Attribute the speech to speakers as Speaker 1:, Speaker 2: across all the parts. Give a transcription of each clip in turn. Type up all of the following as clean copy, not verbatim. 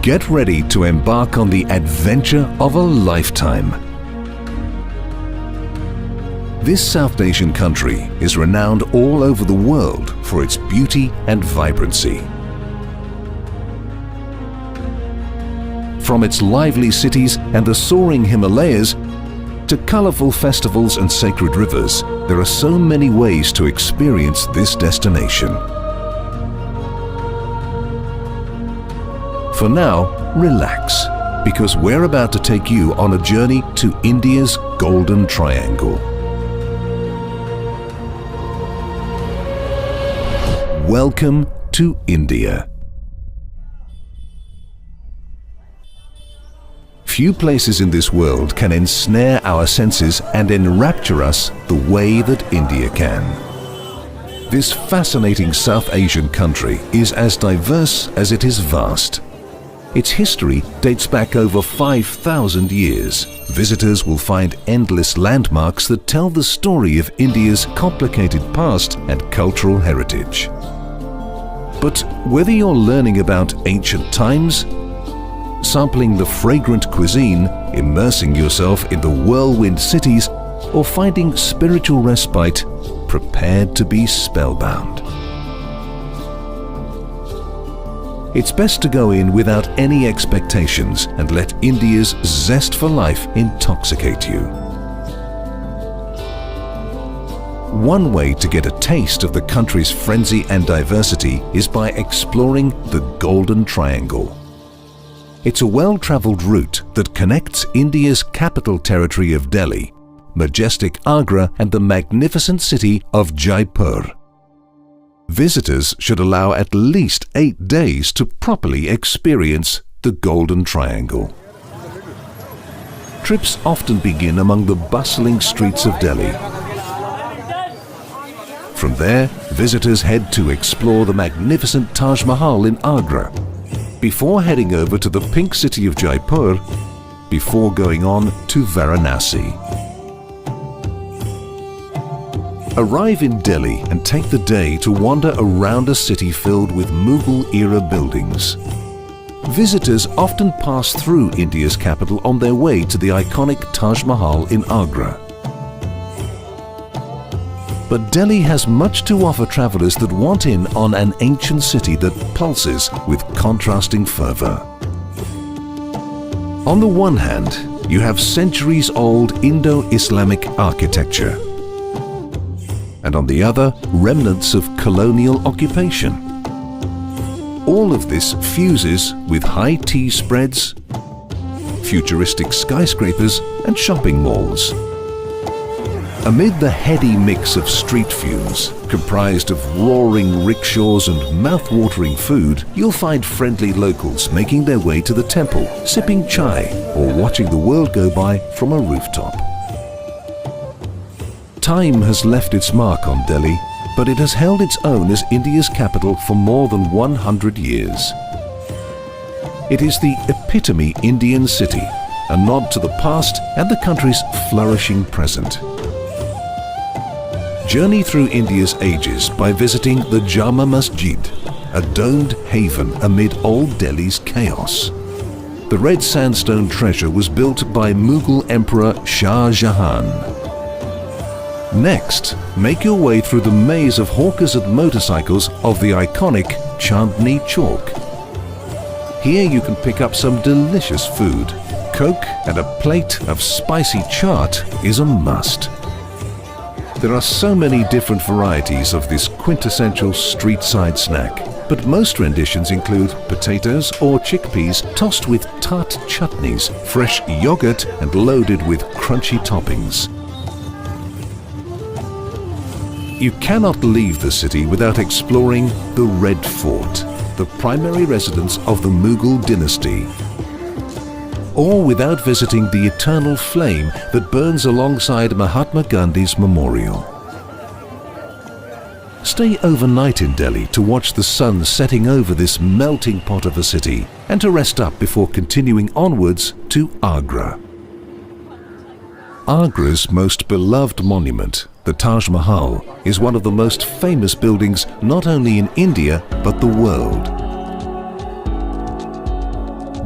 Speaker 1: Get ready to embark on the adventure of a lifetime. This South Asian country is renowned all over the world for its beauty and vibrancy. From its lively cities and the soaring Himalayas to colorful festivals and sacred rivers, there are so many ways to experience this destination. For now, relax, because we're about to take you on a journey to India's Golden Triangle. Welcome to India. Few places in this world can ensnare our senses and enrapture us the way that India can. This fascinating South Asian country is as diverse as it is vast. Its history dates back over 5,000 years. Visitors will find endless landmarks that tell the story of India's complicated past and cultural heritage. But whether you're learning about ancient times, sampling the fragrant cuisine, immersing yourself in the whirlwind cities, or finding spiritual respite, prepared to be spellbound. It's best to go in without any expectations and let India's zest for life intoxicate you. One way to get a taste of the country's frenzy and diversity is by exploring the Golden Triangle. It's a well-traveled route that connects India's capital territory of Delhi, majestic Agra, and the magnificent city of Jaipur. Visitors should allow at least 8 days to properly experience the Golden Triangle. Trips often begin among the bustling streets of Delhi. From there, visitors head to explore the magnificent Taj Mahal in Agra, before heading over to the pink city of Jaipur, before going on to Varanasi. Arrive in Delhi and take the day to wander around a city filled with Mughal-era buildings. Visitors often pass through India's capital on their way to the iconic Taj Mahal in Agra. But Delhi has much to offer travelers that want in on an ancient city that pulses with contrasting fervor. On the one hand, you have centuries-old Indo-Islamic architecture, and on the other, remnants of colonial occupation. All of this fuses with high tea spreads, futuristic skyscrapers, and shopping malls. Amid the heady mix of street fumes, comprised of roaring rickshaws and mouth-watering food, you'll find friendly locals making their way to the temple, sipping chai or watching the world go by from a rooftop. Time has left its mark on Delhi, but it has held its own as India's capital for more than 100 years. It is the epitome Indian city, a nod to the past and the country's flourishing present. Journey through India's ages by visiting the Jama Masjid, a domed haven amid old Delhi's chaos. The red sandstone treasure was built by Mughal Emperor Shah Jahan. Next, make your way through the maze of hawkers and motorcycles of the iconic Chandni Chowk. Here you can pick up some delicious food. Coke and a plate of spicy chaat is a must. There are so many different varieties of this quintessential street-side snack, but most renditions include potatoes or chickpeas tossed with tart chutneys, fresh yogurt, and loaded with crunchy toppings. You cannot leave the city without exploring the Red Fort, the primary residence of the Mughal dynasty, or without visiting the eternal flame that burns alongside Mahatma Gandhi's memorial. Stay overnight in Delhi to watch the sun setting over this melting pot of a city and to rest up before continuing onwards to Agra. Agra's most beloved monument, the Taj Mahal, is one of the most famous buildings not only in India but the world.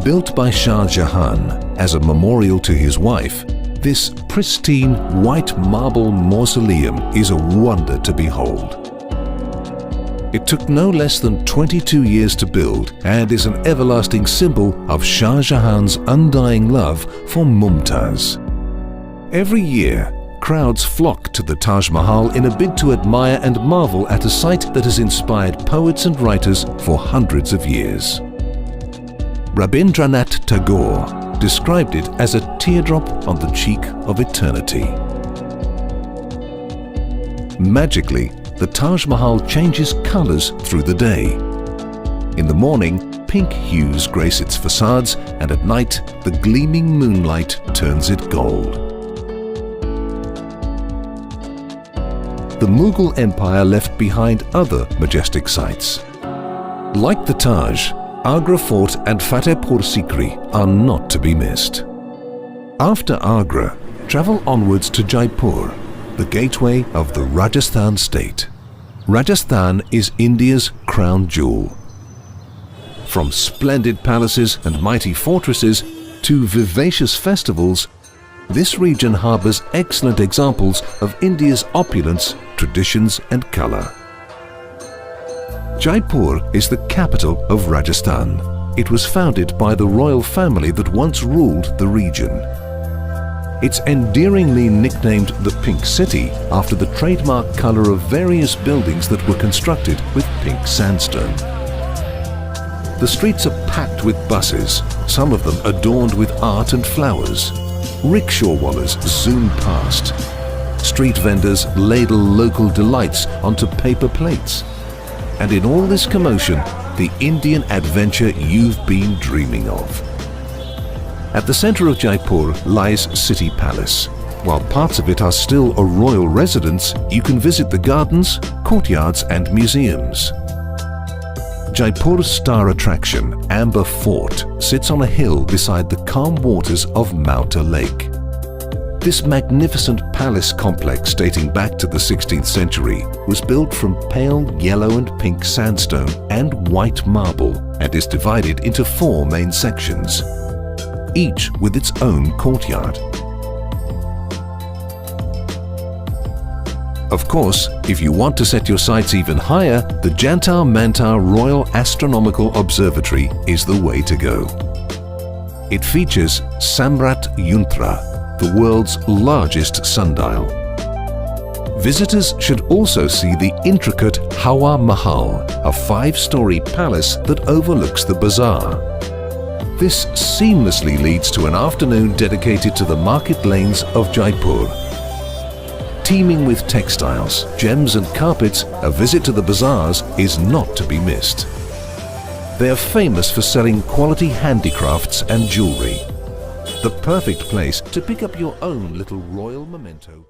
Speaker 1: Built by Shah Jahan as a memorial to his wife, this pristine white marble mausoleum is a wonder to behold. It took no less than 22 years to build and is an everlasting symbol of Shah Jahan's undying love for Mumtaz. Every year, crowds flock to the Taj Mahal in a bid to admire and marvel at a site that has inspired poets and writers for hundreds of years. Rabindranath Tagore described it as a teardrop on the cheek of eternity. Magically, the Taj Mahal changes colors through the day. In the morning, pink hues grace its facades, and at night, the gleaming moonlight turns it gold. The Mughal Empire left behind other majestic sites. Like the Taj, Agra Fort and Fatehpur Sikri are not to be missed. After Agra, travel onwards to Jaipur, the gateway of the Rajasthan state. Rajasthan is India's crown jewel. From splendid palaces and mighty fortresses to vivacious festivals, this region harbors excellent examples of India's opulence, traditions and color. Jaipur is the capital of Rajasthan. It was founded by the royal family that once ruled the region. It's endearingly nicknamed the Pink City after the trademark color of various buildings that were constructed with pink sandstone. The streets are packed with buses, some of them adorned with art and flowers. Rickshawwallas zoom past. Street vendors ladle local delights onto paper plates. And in all this commotion, the Indian adventure you've been dreaming of. At the center of Jaipur lies City Palace. While parts of it are still a royal residence, you can visit the gardens, courtyards and museums. Jaipur's star attraction, Amber Fort, sits on a hill beside the calm waters of Mauta Lake. This magnificent palace complex dating back to the 16th century was built from pale yellow and pink sandstone and white marble and is divided into 4 main sections, each with its own courtyard. Of course, if you want to set your sights even higher, the Jantar Mantar Royal Astronomical Observatory is the way to go. It features Samrat Yuntra, the world's largest sundial. Visitors should also see the intricate Hawa Mahal, a 5-story palace that overlooks the bazaar. This seamlessly leads to an afternoon dedicated to the market lanes of Jaipur. Teeming with textiles, gems and carpets, a visit to the bazaars is not to be missed. They are famous for selling quality handicrafts and jewelry. The perfect place to pick up your own little royal memento.